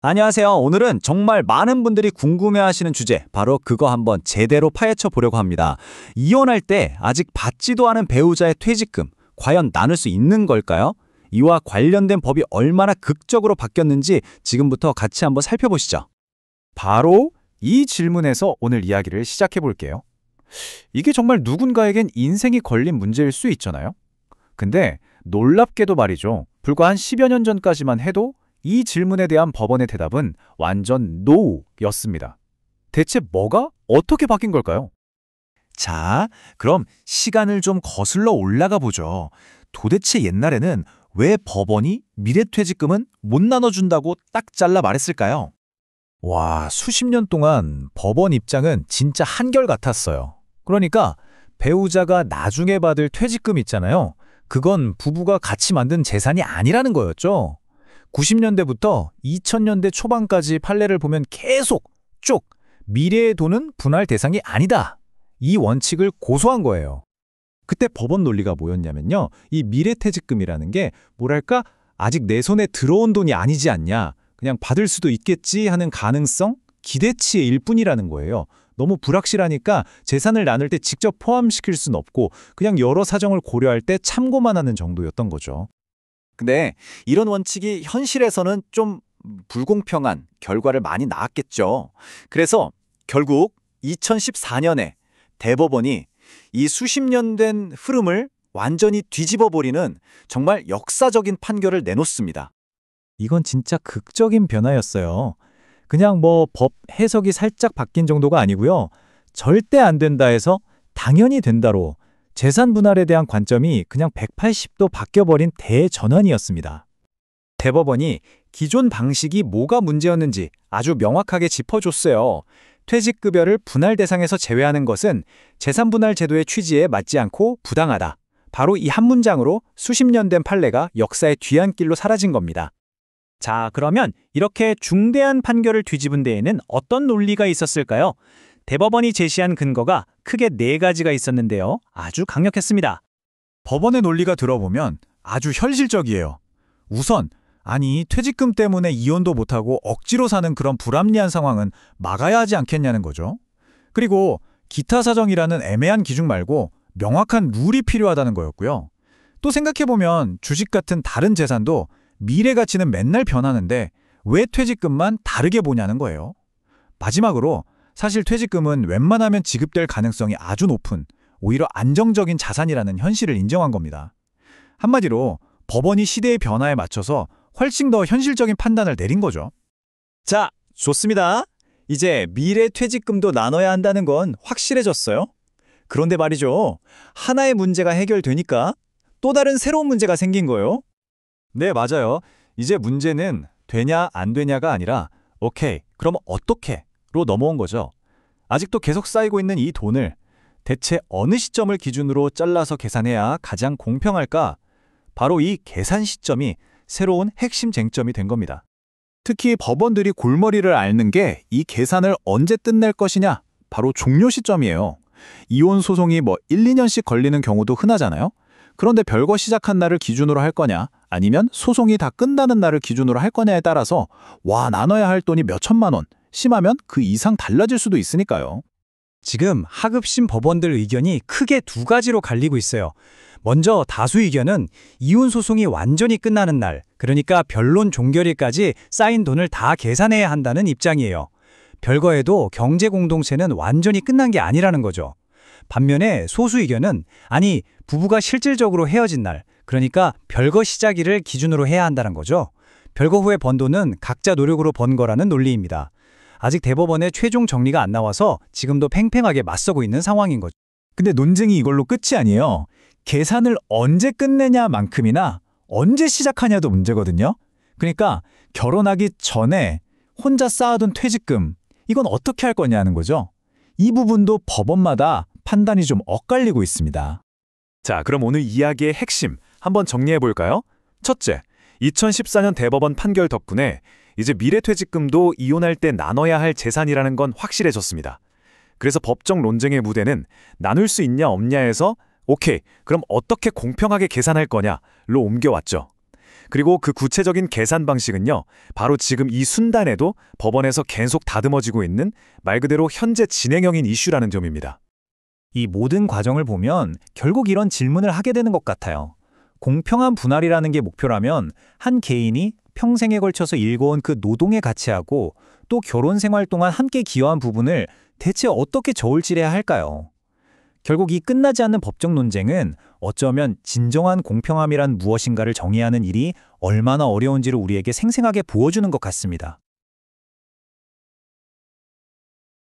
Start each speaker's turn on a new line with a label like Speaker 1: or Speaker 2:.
Speaker 1: 안녕하세요. 오늘은 정말 많은 분들이 궁금해하시는 주제, 바로 그거 한번 제대로 파헤쳐 보려고 합니다. 이혼할 때 아직 받지도 않은 배우자의 퇴직금, 과연 나눌 수 있는 걸까요? 이와 관련된 법이 얼마나 극적으로 바뀌었는지 지금부터 같이 한번 살펴보시죠.
Speaker 2: 바로 이 질문에서 오늘 이야기를 시작해 볼게요. 이게 정말 누군가에겐 인생이 걸린 문제일 수 있잖아요. 근데 놀랍게도 말이죠. 불과 한 10여 년 전까지만 해도 이 질문에 대한 법원의 대답은 완전 NO였습니다. 대체 뭐가 어떻게 바뀐 걸까요?
Speaker 3: 자, 그럼 시간을 좀 거슬러 올라가 보죠. 도대체 옛날에는 왜 법원이 미래퇴직금은 못 나눠준다고 딱 잘라 말했을까요?
Speaker 2: 와, 수십 년 동안 법원 입장은 진짜 한결같았어요. 그러니까 배우자가 나중에 받을 퇴직금 있잖아요. 그건 부부가 같이 만든 재산이 아니라는 거였죠. 90년대부터 2000년대 초반까지 판례를 보면 계속 쭉 미래의 돈은 분할 대상이 아니다. 이 원칙을 고수한 거예요.
Speaker 1: 그때 법원 논리가 뭐였냐면요. 이 미래퇴직금이라는 게 뭐랄까 아직 내 손에 들어온 돈이 아니지 않냐. 그냥 받을 수도 있겠지 하는 가능성, 기대치의 일뿐이라는 거예요. 너무 불확실하니까 재산을 나눌 때 직접 포함시킬 수는 없고 그냥 여러 사정을 고려할 때 참고만 하는 정도였던 거죠.
Speaker 3: 근데 이런 원칙이 현실에서는 좀 불공평한 결과를 많이 낳았겠죠. 그래서 결국 2014년에 대법원이 이 수십 년 된 흐름을 완전히 뒤집어버리는 정말 역사적인 판결을 내놓습니다.
Speaker 2: 이건 진짜 극적인 변화였어요. 그냥 뭐 법 해석이 살짝 바뀐 정도가 아니고요. 절대 안 된다 해서 당연히 된다로 재산 분할에 대한 관점이 그냥 180도 바뀌어버린 대전환이었습니다.
Speaker 1: 대법원이 기존 방식이 뭐가 문제였는지 아주 명확하게 짚어줬어요. 퇴직급여를 분할 대상에서 제외하는 것은 재산분할 제도의 취지에 맞지 않고 부당하다. 바로 이 한 문장으로 수십 년 된 판례가 역사의 뒤안길로 사라진 겁니다. 자, 그러면 이렇게 중대한 판결을 뒤집은 데에는 어떤 논리가 있었을까요? 대법원이 제시한 근거가 크게 4가지가 있었는데요. 아주 강력했습니다.
Speaker 2: 법원의 논리가 들어보면 아주 현실적이에요. 우선, 퇴직금 때문에 이혼도 못하고 억지로 사는 그런 불합리한 상황은 막아야 하지 않겠냐는 거죠. 그리고 기타 사정이라는 애매한 기준 말고 명확한 룰이 필요하다는 거였고요. 또 생각해보면 주식 같은 다른 재산도 미래 가치는 맨날 변하는데 왜 퇴직금만 다르게 보냐는 거예요. 마지막으로 사실 퇴직금은 웬만하면 지급될 가능성이 아주 높은 오히려 안정적인 자산이라는 현실을 인정한 겁니다. 한마디로 법원이 시대의 변화에 맞춰서 훨씬 더 현실적인 판단을 내린 거죠.
Speaker 1: 자, 좋습니다. 이제 미래 퇴직금도 나눠야 한다는 건 확실해졌어요. 그런데 말이죠. 하나의 문제가 해결되니까 또 다른 새로운 문제가 생긴 거예요.
Speaker 2: 네, 맞아요. 이제 문제는 되냐 안 되냐가 아니라 오케이, 그럼 어떻게? 로 넘어온 거죠. 아직도 계속 쌓이고 있는 이 돈을 대체 어느 시점을 기준으로 잘라서 계산해야 가장 공평할까? 바로 이 계산 시점이 새로운 핵심 쟁점이 된 겁니다. 특히 법원들이 골머리를 앓는 게 이 계산을 언제 끝낼 것이냐? 바로 종료 시점이에요. 이혼 소송이 1, 2년씩 걸리는 경우도 흔하잖아요. 그런데 별거 시작한 날을 기준으로 할 거냐? 아니면 소송이 다 끝나는 날을 기준으로 할 거냐에 따라서 나눠야 할 돈이 몇 천만 원, 심하면 그 이상 달라질 수도 있으니까요.
Speaker 1: 지금 하급심 법원들 의견이 크게 2가지로 갈리고 있어요. 먼저 다수 의견은 이혼 소송이 완전히 끝나는 날, 그러니까 변론 종결일까지 쌓인 돈을 다 계산해야 한다는 입장이에요. 별거에도 경제 공동체는 완전히 끝난 게 아니라는 거죠. 반면에 소수 의견은 부부가 실질적으로 헤어진 날, 그러니까 별거 시작일을 기준으로 해야 한다는 거죠. 별거 후에 번 돈은 각자 노력으로 번 거라는 논리입니다. 아직 대법원의 최종 정리가 안 나와서 지금도 팽팽하게 맞서고 있는 상황인 거죠.
Speaker 2: 근데 논쟁이 이걸로 끝이 아니에요. 계산을 언제 끝내냐만큼이나 언제 시작하냐도 문제거든요. 그러니까 결혼하기 전에 혼자 쌓아둔 퇴직금, 이건 어떻게 할 거냐는 거죠. 이 부분도 법원마다 판단이 좀 엇갈리고 있습니다. 자, 그럼 오늘 이야기의 핵심 한번 정리해 볼까요? 첫째, 2014년 대법원 판결 덕분에 이제 미래퇴직금도 이혼할 때 나눠야 할 재산이라는 건 확실해졌습니다. 그래서 법적 논쟁의 무대는 나눌 수 있냐 없냐에서 오케이, 그럼 어떻게 공평하게 계산할 거냐로 옮겨왔죠.
Speaker 4: 그리고 그 구체적인 계산 방식은요, 바로 지금 이 순간에도 법원에서 계속 다듬어지고 있는 말 그대로 현재 진행형인 이슈라는 점입니다.
Speaker 1: 이 모든 과정을 보면 결국 이런 질문을 하게 되는 것 같아요. 공평한 분할이라는 게 목표라면 한 개인이 평생에 걸쳐서 일궈온 그 노동의 가치하고 또 결혼 생활 동안 함께 기여한 부분을 대체 어떻게 저울질해야 할까요? 결국 이 끝나지 않는 법적 논쟁은 어쩌면 진정한 공평함이란 무엇인가를 정의하는 일이 얼마나 어려운지를 우리에게 생생하게 보여주는 것 같습니다.